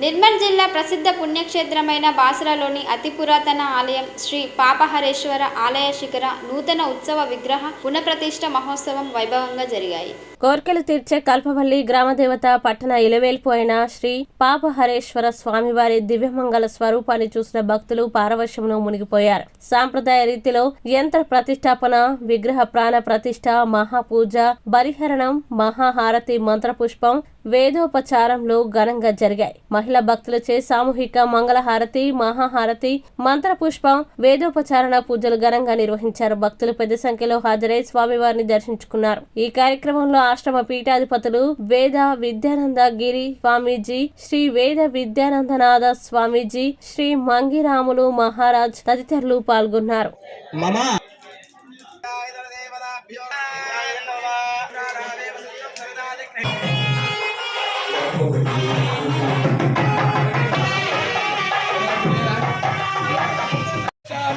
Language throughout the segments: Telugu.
నిర్మల్ జిల్లా ప్రసిద్ధ పుణ్యక్షేత్రమైన బాసరలోని అతి పురాతన ఆలయం శ్రీ పాపహరేశ్వర ఆలయ శిఖర నూతన ఉత్సవ విగ్రహ పునఃప్రతిష్ఠ మహోత్సవం వైభవంగా జరిగాయి. కోర్కెలు తీర్చే కల్పవల్లి గ్రామదేవత పట్టణ ఇలవేల్పు అయిన శ్రీ పాపహరేశ్వర స్వామివారి దివ్యమంగళ స్వరూపాన్ని చూసిన భక్తులు పారవశ్యంలో మునిగిపోయారు. సాంప్రదాయ రీతిలో యంత్ర ప్రతిష్టాపన, విగ్రహ ప్రాణ ప్రతిష్ఠ, మహాపూజ, బలిహరణం, మహాహారతి, మంత్రపుష్పం, వేదోపచారంలో ఘనంగా జరిగాయి. మహిళా భక్తులచే సామూహిక మంగళహారతి, మహాహారతి, మంత్రపుష్పం, వేదోపచారణ పూజలు ఘనంగా నిర్వహించారు. భక్తులు పెద్ద సంఖ్యలో హాజరై స్వామివారిని దర్శించుకున్నారు. ఈ కార్యక్రమంలో ఆశ్రమ పీఠాధిపతులు వేద విద్యానంద గిరి స్వామీజీ, శ్రీ వేద విద్యానందనాథ స్వామీజీ, శ్రీ మంగిరాములు మహారాజ్ తదితరులు పాల్గొన్నారు.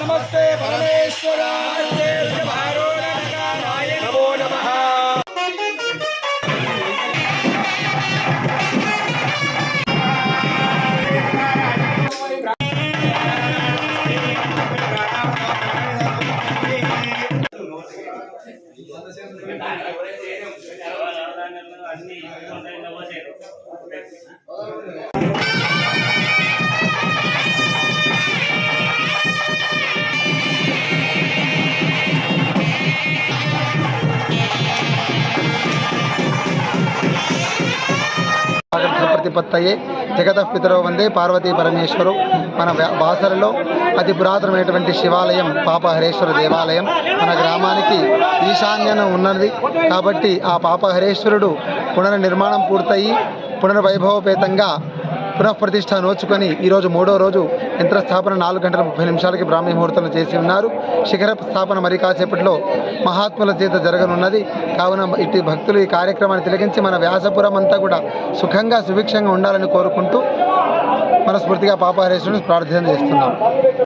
नमस्ते परमेश्वराय नमो नमः। ప్రతిపత్తయే జగతః పితరో వందే పార్వతీ పరమేశ్వరు. మన బాసరలో అతి పురాతనమైనటువంటి శివాలయం పాపహరేశ్వర దేవాలయం మన గ్రామానికి ఈశాన్యన ఉన్నది. కాబట్టి ఆ పాపహరేశ్వరుడు పునర్నిర్మాణం పూర్తయి పునర్వైభవపేతంగా పునఃప్రతిష్ఠ నోచుకొని ఈరోజు 3వ రోజు యంత్రస్థాపన 4 గంటల 30 నిమిషాలకి బ్రాహ్మీ ముహూర్తంలో చేసి ఉన్నారు. శిఖర స్థాపన మరి కాసేపట్లో మహాత్ముల చేత జరగనున్నది. కావున ఇటు భక్తులు ఈ కార్యక్రమాన్ని తిలకించి మన వ్యాసపురం అంతా కూడా సుఖంగా సుభిక్షంగా ఉండాలని కోరుకుంటూ మనస్ఫూర్తిగా పాపహరేశ్వరుని ప్రార్థన చేస్తున్నాం.